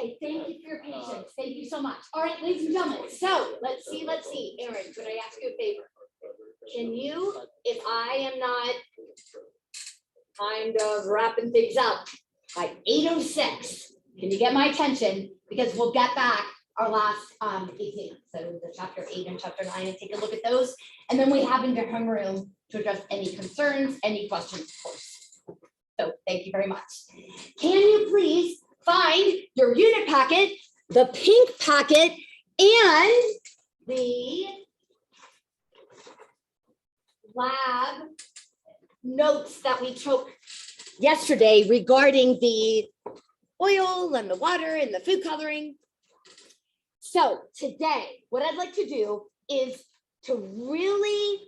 Okay, thank you for your patience. Thank you so much. All right, ladies and gentlemen, so let's see. Aaron, could I ask you a favor? Can you, if I am not kind of wrapping things up by 8:06, can you get my attention? Because we'll get back our last exam. So the chapter 8 and chapter 9, and take a look at those. And then we have into homeroom to address any concerns, any questions, of course. So thank you very much. Can you please find your unit packet, the pink packet, and the lab notes that we took yesterday regarding the oil and the water and the food coloring. So today, what I'd like to do is to really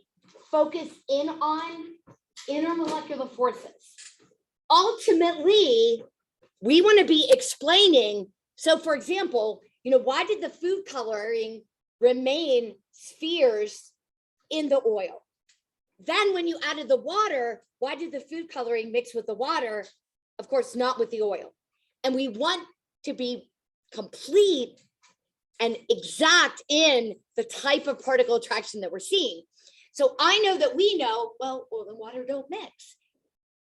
focus in on intermolecular forces. Ultimately, we want to be explaining, so for example, why did the food coloring remain spheres in the oil? Then when you added the water, why did the food coloring mix with the water? Of course, not with the oil. And we want to be complete and exact in the type of particle attraction that we're seeing. So I know that we know, well, oil and water don't mix,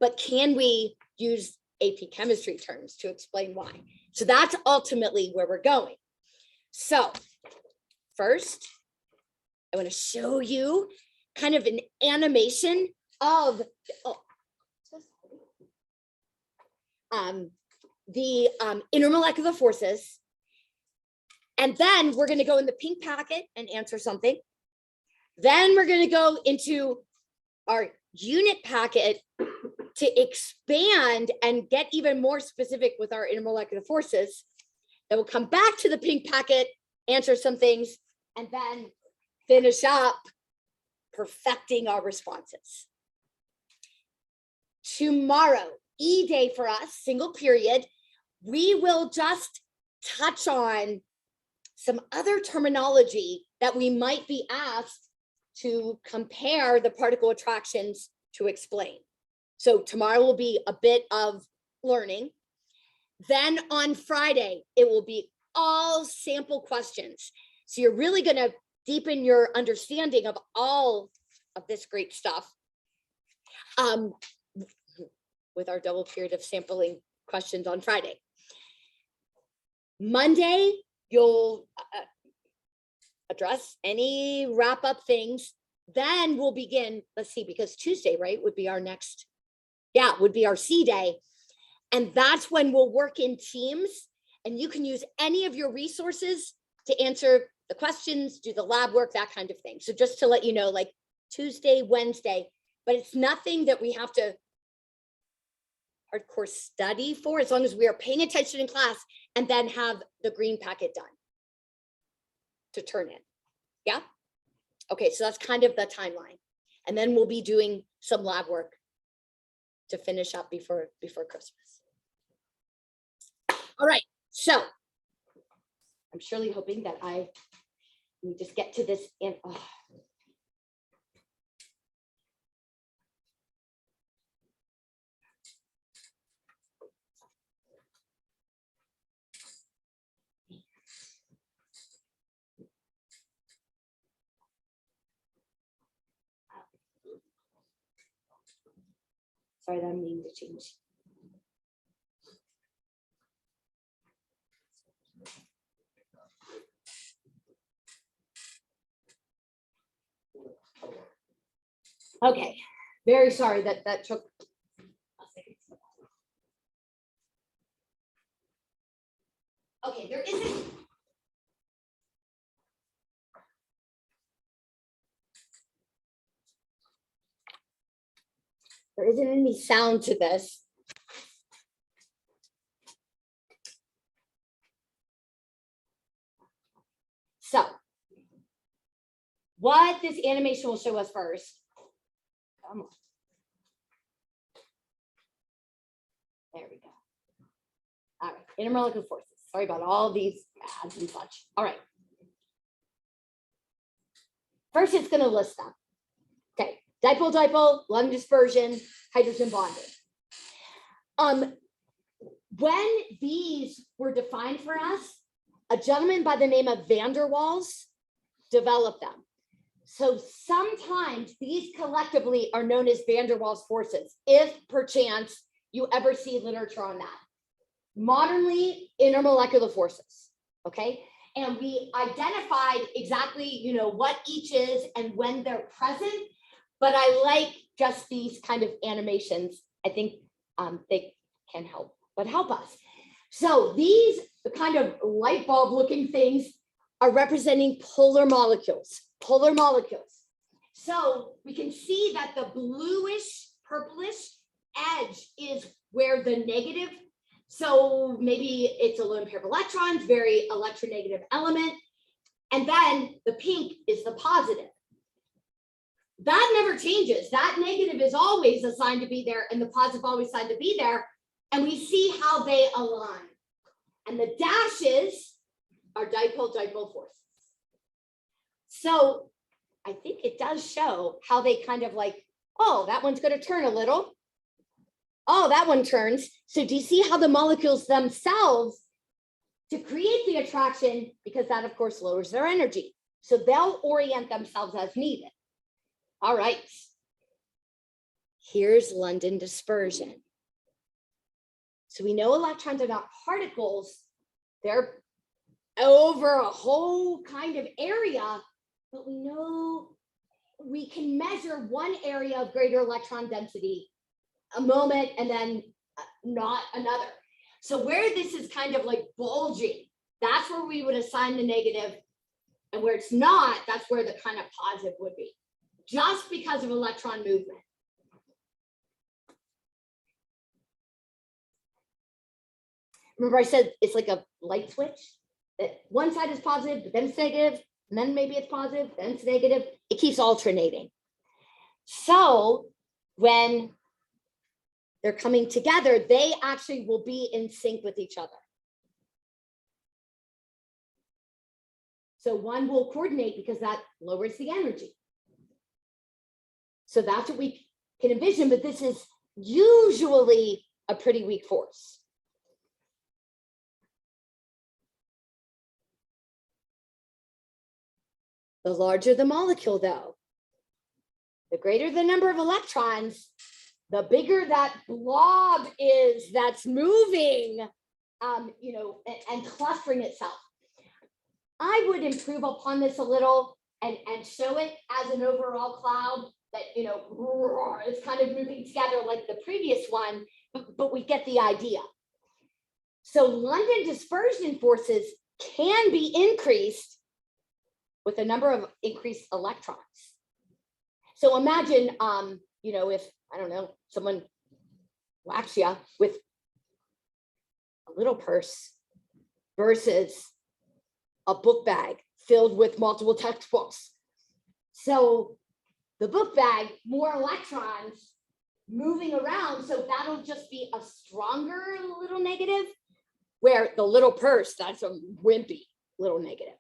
but can we use AP chemistry terms to explain why? So that's ultimately where we're going. So first, I want to show you kind of an animation of the intermolecular forces. And then we're going to go in the pink packet and answer something. Then we're going to go into our unit packet to expand and get even more specific with our intermolecular forces. Then we'll come back to the pink packet, answer some things, and then finish up perfecting our responses. Tomorrow, E-Day for us, single period, we will just touch on some other terminology that we might be asked to compare the particle attractions to explain. So tomorrow will be a bit of learning. Then on Friday, it will be all sample questions. So you're really going to deepen your understanding of all of this great stuff with our double period of sampling questions on Friday. Monday, you'll address any wrap up things. Then we'll begin, let's see, because Tuesday, right, would be our next, would be our C day. And that's when we'll work in teams, and you can use any of your resources to answer the questions, do the lab work, that kind of thing. So just to let you know, like Tuesday, Wednesday, but it's nothing that we have to hardcore study for, as long as we are paying attention in class and then have the green packet done to turn in. Yeah. Okay, so that's kind of the timeline. And then we'll be doing some lab work to finish up before Christmas. All right, so I'm surely hoping that we just get to this and sorry, that I'm needing to change. Okay, very sorry that took a second. Okay, there isn't any sound to this. So what this animation will show us first. Come on. There we go. All right, intermolecular forces. Sorry about all these ads and such. All right. First, it's going to list them. Okay, dipole-dipole, lung dispersion, hydrogen bonding. when these were defined for us, a gentleman by the name of van der Waals developed them. So sometimes these collectively are known as van der Waals forces, if perchance you ever see literature on that. Modernly, intermolecular forces, okay? And we identified exactly, you know, what each is and when they're present, but I like just these kind of animations. I think they can help us. So these kind of light bulb looking things are representing polar molecules. So we can see that the bluish, purplish edge is where the negative, so maybe it's a lone pair of electrons, very electronegative element. And then the pink is the positive. That never changes. That negative is always assigned to be there and the positive always assigned to be there. And we see how they align. And the dashes are dipole-dipole forces. So I think it does show how they kind of like, oh, that one's going to turn a little. Oh, that one turns. So do you see how the molecules themselves, to create the attraction, because that of course lowers their energy. So they'll orient themselves as needed. All right. Here's London dispersion. So we know electrons are not particles. They're over a whole kind of area, but we know we can measure one area of greater electron density a moment and then not another. So where this is kind of like bulging, that's where we would assign the negative, and where it's not, that's where the kind of positive would be, just because of electron movement. Remember I said it's like a light switch, that one side is positive, but then it's negative, and then maybe it's positive, then it's negative. It keeps alternating. So when they're coming together, they actually will be in sync with each other. So one will coordinate because that lowers the energy. So that's what we can envision, but this is usually a pretty weak force. The larger the molecule, though, the greater the number of electrons, the bigger that blob is that's moving, you know, and clustering itself. I would improve upon this a little and show it as an overall cloud that, you know, it's kind of moving together like the previous one, but we get the idea. So London dispersion forces can be increased with a number of increased electrons. So imagine, you know, if, I don't know, someone whacks you with a little purse versus a book bag filled with multiple textbooks. So the book bag, more electrons moving around, so that'll just be a stronger little negative, where the little purse, that's a wimpy little negative.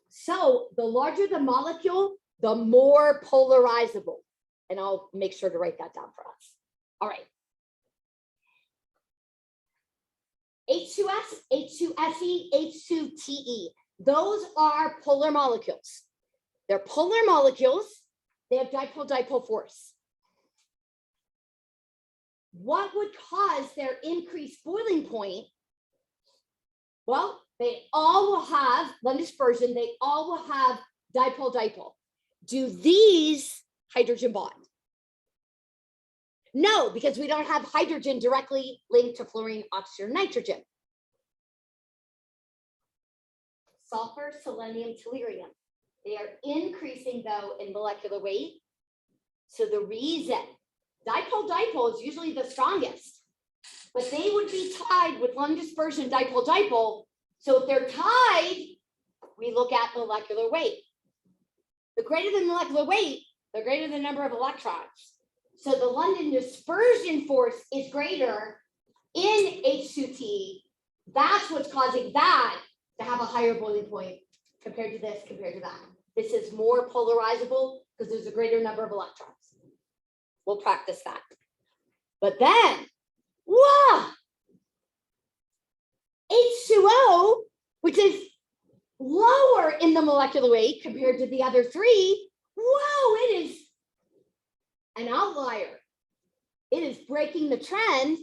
So the larger the molecule, the more polarizable. And I'll make sure to write that down for us. All right. H2S, H2SE, H2TE. Those are polar molecules. They're polar molecules. They have dipole-dipole force. What would cause their increased boiling point? Well, they all will have London dispersion. They all will have dipole-dipole. Do these hydrogen bond? No, because we don't have hydrogen directly linked to fluorine, oxygen, or nitrogen. Sulfur, selenium, tellurium. They are increasing, though, in molecular weight. So the reason, dipole-dipole is usually the strongest, but they would be tied with London dispersion, dipole-dipole. So if they're tied, we look at molecular weight. The greater the molecular weight, the greater the number of electrons. So the London dispersion force is greater in H2T. That's what's causing that to have a higher boiling point compared to this, compared to that. This is more polarizable because there's a greater number of electrons. We'll practice that. But then, whoa, which is lower in the molecular weight compared to the other three, whoa, it is an outlier. It is breaking the trend,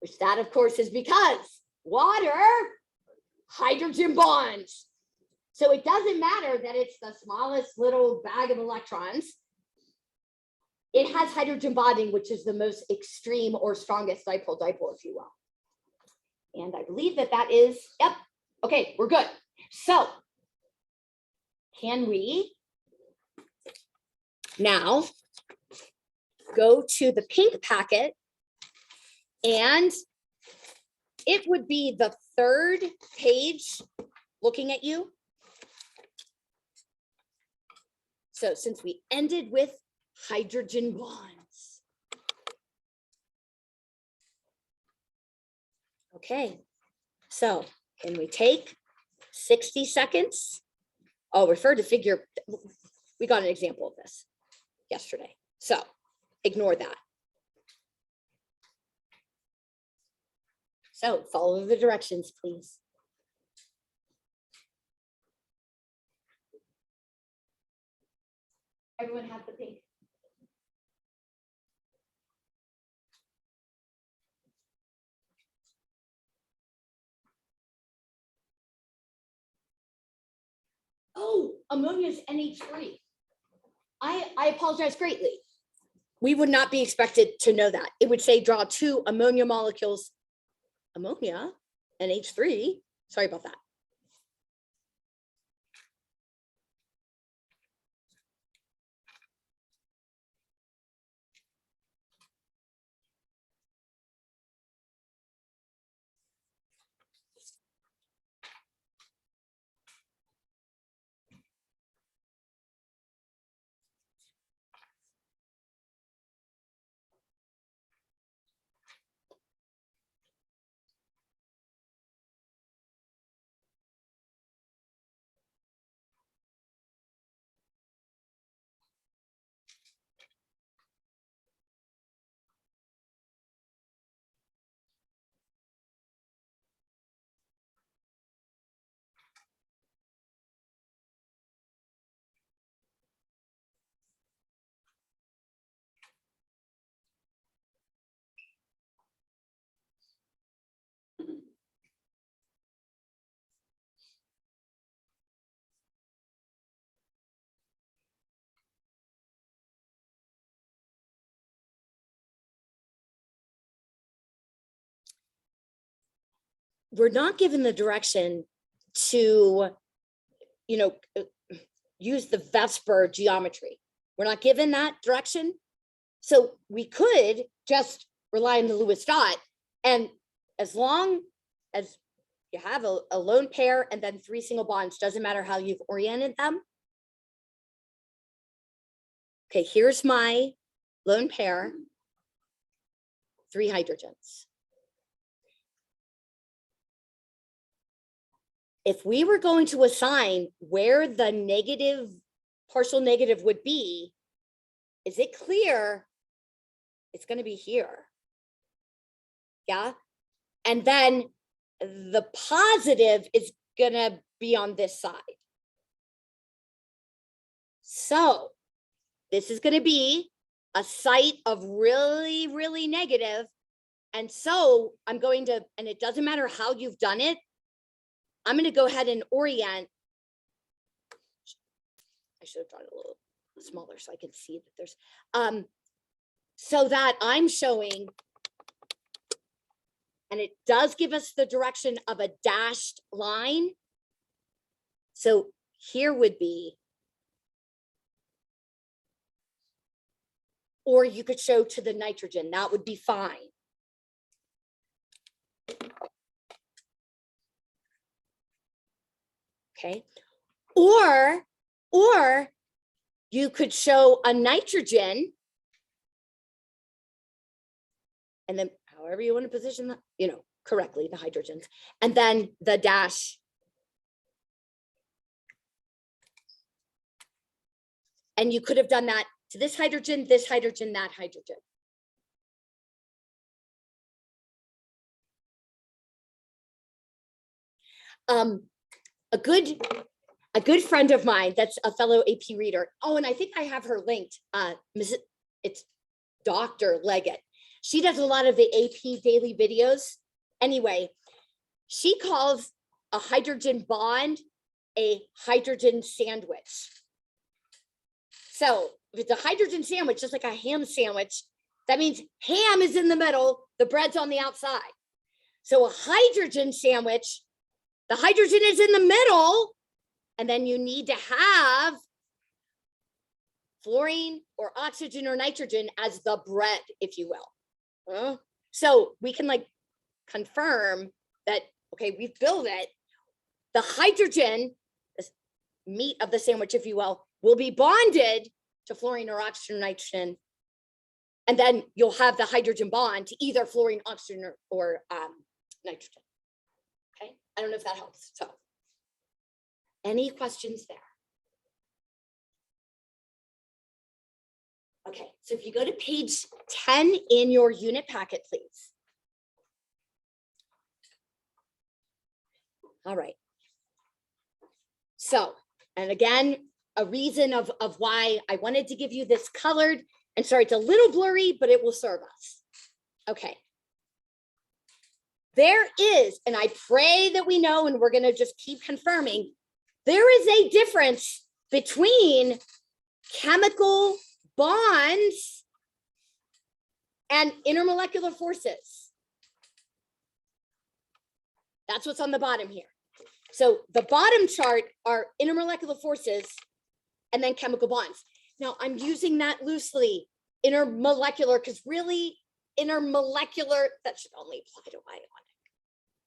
which that of course is because water, hydrogen bonds. So it doesn't matter that it's the smallest little bag of electrons. It has hydrogen bonding, which is the most extreme or strongest dipole-dipole, if you will. And I believe that that is, yep. Okay, we're good. So can we now go to the pink packet, and it would be the third page looking at you. So since we ended with hydrogen bonds. Okay, so can we take 60 seconds? I'll refer to figure, we got an example of this yesterday, so ignore that. So follow the directions, please. Everyone have the pink. Oh, ammonia is NH3. I apologize greatly. We would not be expected to know that. It would say draw 2 ammonia molecules, ammonia, NH3. Sorry about that. We're not given the direction to, use the Vesper geometry. We're not given that direction. So we could just rely on the Lewis dot. And as long as you have a lone pair and then 3 single bonds, doesn't matter how you've oriented them. Okay, here's my lone pair, 3 hydrogens. If we were going to assign where the negative, partial negative would be, is it clear? It's going to be here. Yeah. And then the positive is going to be on this side. So this is going to be a site of really, really negative. And so I'm going to, and it doesn't matter how you've done it, I'm going to go ahead and orient. I should have drawn it a little smaller so I can see that there's, so that I'm showing, and it does give us the direction of a dashed line. So here would be, or you could show to the nitrogen, that would be fine. Okay, or you could show a nitrogen, and then however you want to position that, correctly, the hydrogens, and then the dash. And you could have done that to this hydrogen, that hydrogen. A good friend of mine that's a fellow AP reader. Oh, and I think I have her linked. It's Dr. Leggett. She does a lot of the AP daily videos. Anyway, she calls a hydrogen bond a hydrogen sandwich. So if it's a hydrogen sandwich, just like a ham sandwich, that means ham is in the middle, the bread's on the outside. So a hydrogen sandwich, the hydrogen is in the middle, and then you need to have fluorine or oxygen or nitrogen as the bread, if you will. So we can like confirm that, okay, we've built it. The hydrogen, the meat of the sandwich, if you will be bonded to fluorine or oxygen or nitrogen. And then you'll have the hydrogen bond to either fluorine, oxygen, or nitrogen. Okay, I don't know if that helps. So, any questions there? Okay, so if you go to page 10 in your unit packet, please. All right. So, and again, a reason of why I wanted to give you this colored, and sorry, it's a little blurry, but it will serve us. Okay. There is, and I pray that we know, and we're going to just keep confirming, there is a difference between chemical bonds and intermolecular forces. That's what's on the bottom here. So the bottom chart are intermolecular forces and then chemical bonds. Now I'm using that loosely, intermolecular, because really intermolecular, that should only apply to ionic.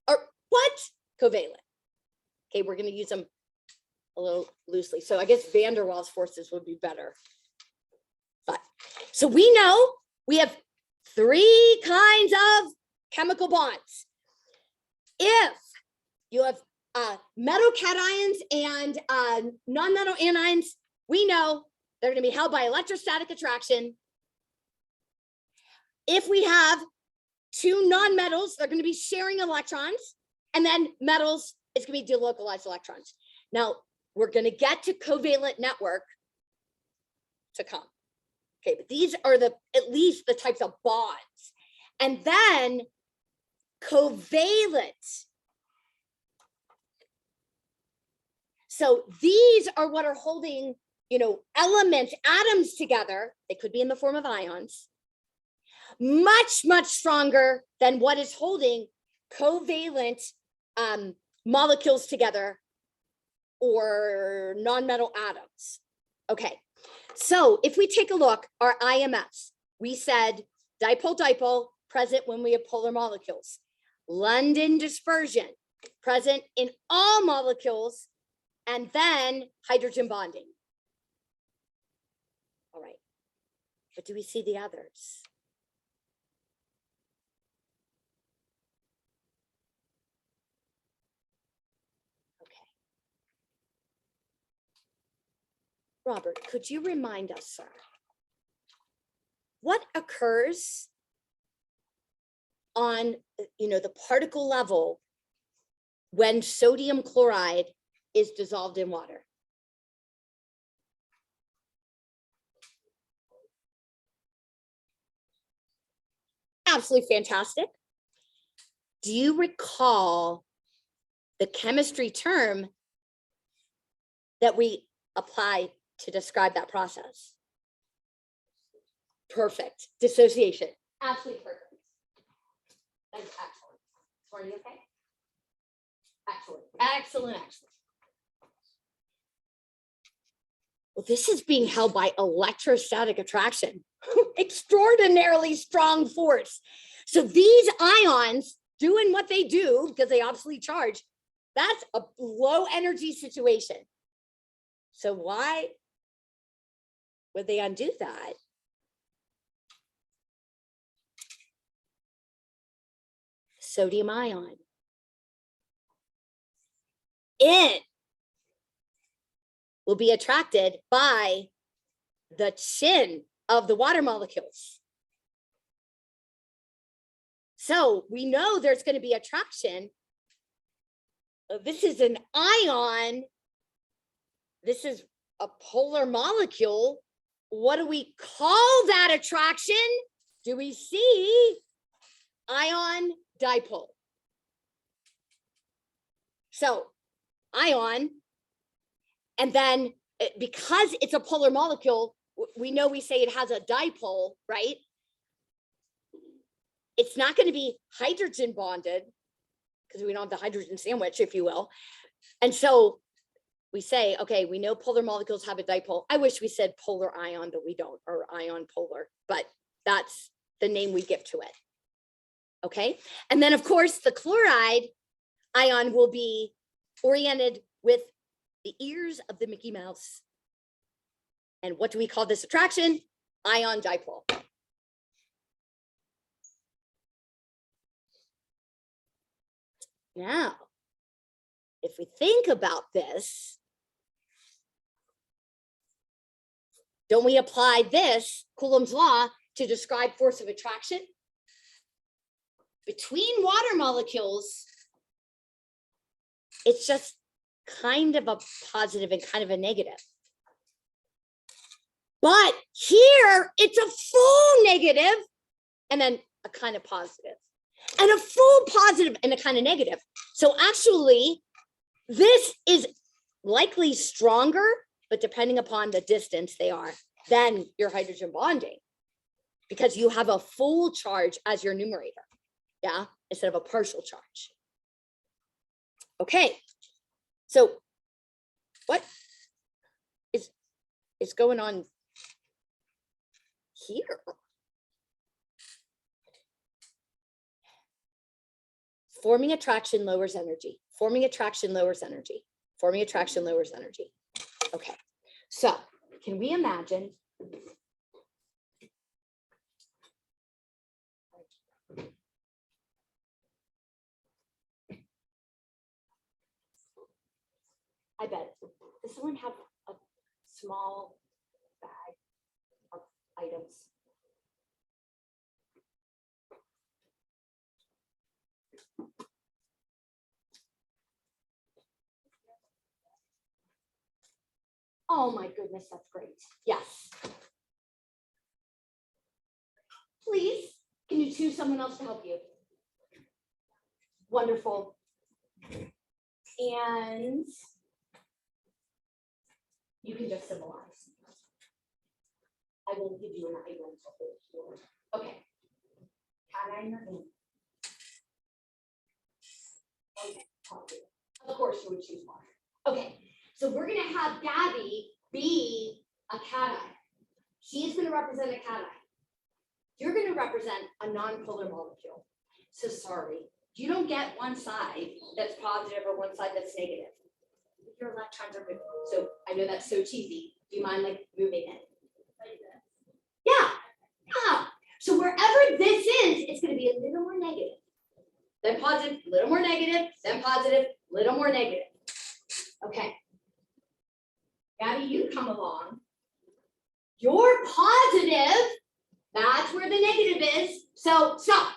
Or what? Covalent. Okay, we're going to use them a little loosely. So I guess van der Waals forces would be better. But so we know we have 3 kinds of chemical bonds. If you have metal cations and non-metal anions, we know they're going to be held by electrostatic attraction. If we have 2 non-metals, they're going to be sharing electrons, and then metals, it's going to be delocalized electrons. Now, we're going to get to covalent network to come. Okay, but these are at least the types of bonds. And then covalent. So these are what are holding, elements, atoms together. They could be in the form of ions. Much, much stronger than what is holding covalent molecules together or non-metal atoms. Okay, so if we take a look, our IMFs, we said dipole-dipole, present when we have polar molecules. London dispersion, present in all molecules, and then hydrogen bonding. All right, but do we see the others? Robert, could you remind us, sir, what occurs on, the particle level when sodium chloride is dissolved in water? Absolutely fantastic. Do you recall the chemistry term that we apply to describe that process? Perfect. Dissociation. Absolutely perfect. That's excellent. Are you okay? Excellent. Excellent. Excellent. Well, this is being held by electrostatic attraction. Extraordinarily strong force. So these ions doing what they do because they obviously charge, that's a low energy situation. So why would they undo that? Sodium ion. It will be attracted by the chin of the water molecules. So we know there's going to be attraction This is an ion. This is a polar molecule. What do we call that attraction? Do we see? Ion dipole. So ion, and then because it's a polar molecule, we know we say it has a dipole, right? It's not going to be hydrogen bonded because we don't have the hydrogen sandwich, if you will. And so we say, okay, we know polar molecules have a dipole. I wish we said polar ion, but we don't, or ion polar, but that's the name we give to it. Okay. And then of course the chloride ion will be oriented with the ears of the Mickey Mouse. And what do we call this attraction? Ion dipole. Now, if we think about this, don't we apply this, Coulomb's law, to describe force of attraction? Between water molecules, it's just kind of a positive and kind of a negative. But here, it's a full negative and then a kind of positive. And a full positive and a kind of negative. So actually, this is likely stronger, but depending upon the distance they are, than your hydrogen bonding, because you have a full charge as your numerator, yeah, instead of a partial charge. Okay, so what is going on here? Forming attraction lowers energy. Forming attraction lowers energy. Forming attraction lowers energy. Okay, so can we imagine I bet, does someone have a small bag of items? Oh my goodness, that's great. Yes. Please, can you choose someone else to help you? Wonderful. And you can just symbolize. I will give you an item to hold here. Okay. Cat eye in your hand. Okay. Of course, you would choose one. Okay. So we're going to have Gabby be a cat eye. She's going to represent a cat eye. You're going to represent a non-polar molecule. So sorry, you don't get one side that's positive or one side that's negative. Your electrons are moving. So I know that's so cheesy. Do you mind like moving it? Yeah. Yeah. So wherever this is, it's going to be a little more negative. Then positive, a little more negative, then positive, a little more negative. Okay. Gabby, you come along. You're positive. That's where the negative is. So stop.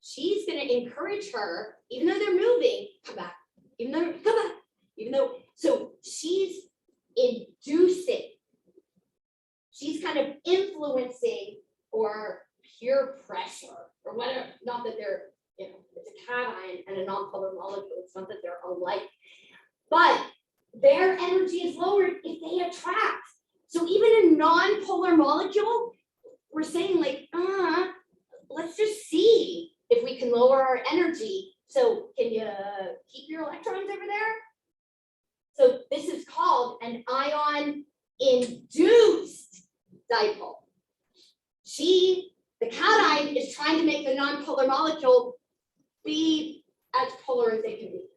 She's going to encourage her, even though they're moving, come back. Even though, come back. Even though, so she's inducing. She's kind of influencing or peer pressure or whatever. Not that they're, you know, it's a cation and a non-polar molecule. It's not that they're alike. But their energy is lowered if they attract. So even a non-polar molecule, we're saying like, let's just see if we can lower our energy. So can you keep your electrons over there? So this is called an ion-induced dipole. The cation is trying to make the non-polar molecule be as polar as they can be.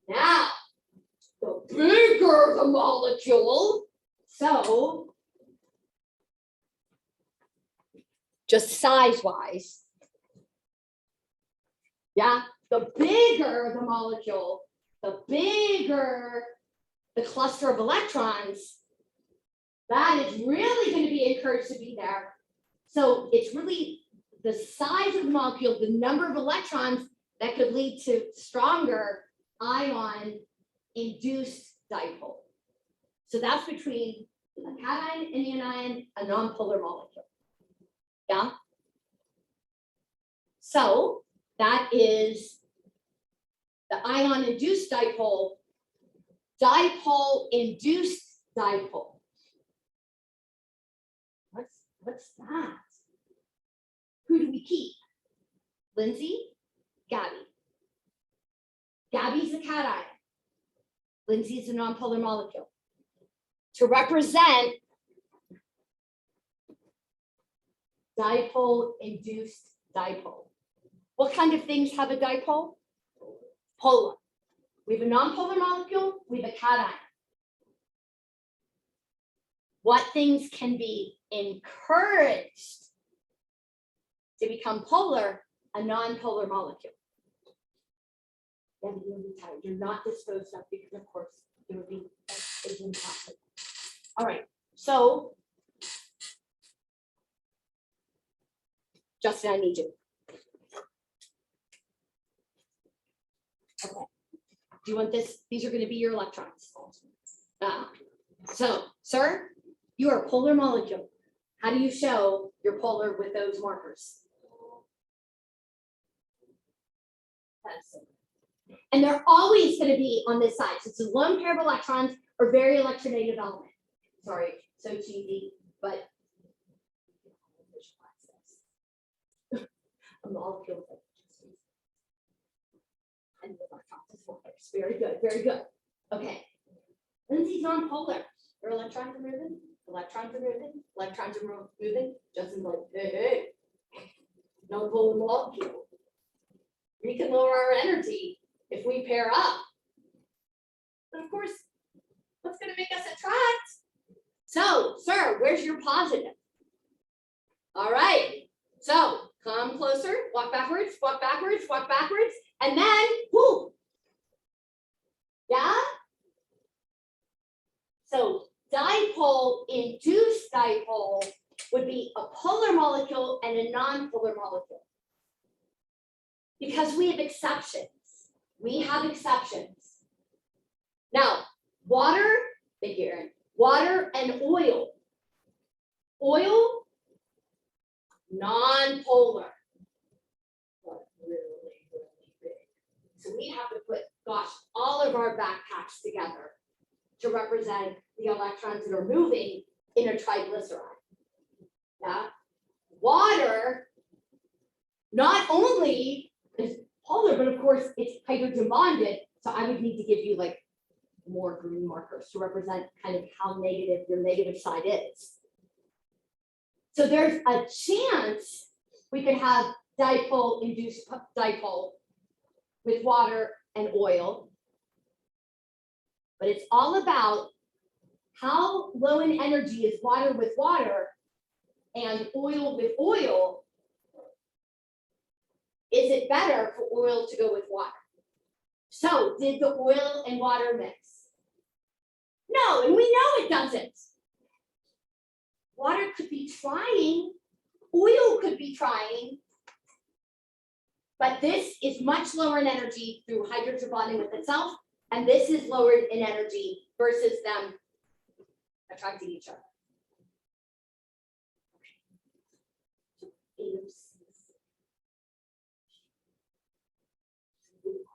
Now, the bigger the molecule, so just size-wise, yeah, the bigger the molecule, the bigger the cluster of electrons, that is really going to be encouraged to be there. So it's really the size of the molecule, the number of electrons that could lead to stronger ion-induced dipole. So that's between a cation and anion, a nonpolar molecule. Yeah. So that is the ion-induced dipole, dipole-induced dipole. What's that? Who do we keep? Lindsay, Gabby. Gabby's a cation. Lindsay's a nonpolar molecule. To represent dipole-induced dipole. What kind of things have a dipole? Polar. We have a nonpolar molecule, we have a cation. What things can be encouraged to become polar? A nonpolar molecule. Then you'll be tired. You're not disposed of because, of course, it would be impossible. All right. So, Justin, I need you. Okay. Do you want this? These are going to be your electrons. So, sir, you are a polar molecule. How do you show you're polar with those markers? And they're always going to be on this side. So it's a lone pair of electrons or very electronegative element. Sorry, so cheesy, but a molecule. And the electrons is markers. Very good, very good. Okay. Lindsay's nonpolar. Her electrons are moving. Electrons are moving. Electrons are moving. Justin's like, hey, nonpolar molecule. We can lower our energy if we pair up. But of course, what's going to make us attract? So, sir, where's your positive? All right. So, come closer, walk backwards, walk backwards, walk backwards, and then, whoo. Yeah? So, dipole-induced dipole would be a polar molecule and a nonpolar molecule. Because we have exceptions. We have exceptions. Now, water, thank you, Erin. Water and oil. Oil, non-polar. But really, really big. So we have to put, gosh, all of our backpacks together to represent the electrons that are moving in a triglyceride. Yeah. Water, not only is polar, but of course it's hydrogen bonded. So I would need to give you like more green markers to represent kind of how negative your negative side is. So there's a chance we could have dipole-induced dipole with water and oil. But it's all about how low in energy is water with water and oil with oil. Is it better for oil to go with water? So did the oil and water mix? No, and we know it doesn't. Water could be trying, oil could be trying, but this is much lower in energy through hydrogen bonding with itself, and this is lowered in energy versus them attracting each other.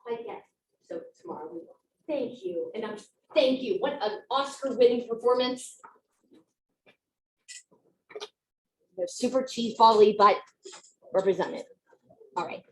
Quite yet. So tomorrow we will. Thank you. And thank you. What an Oscar-winning performance. They're super cheese bally, but represented. All right.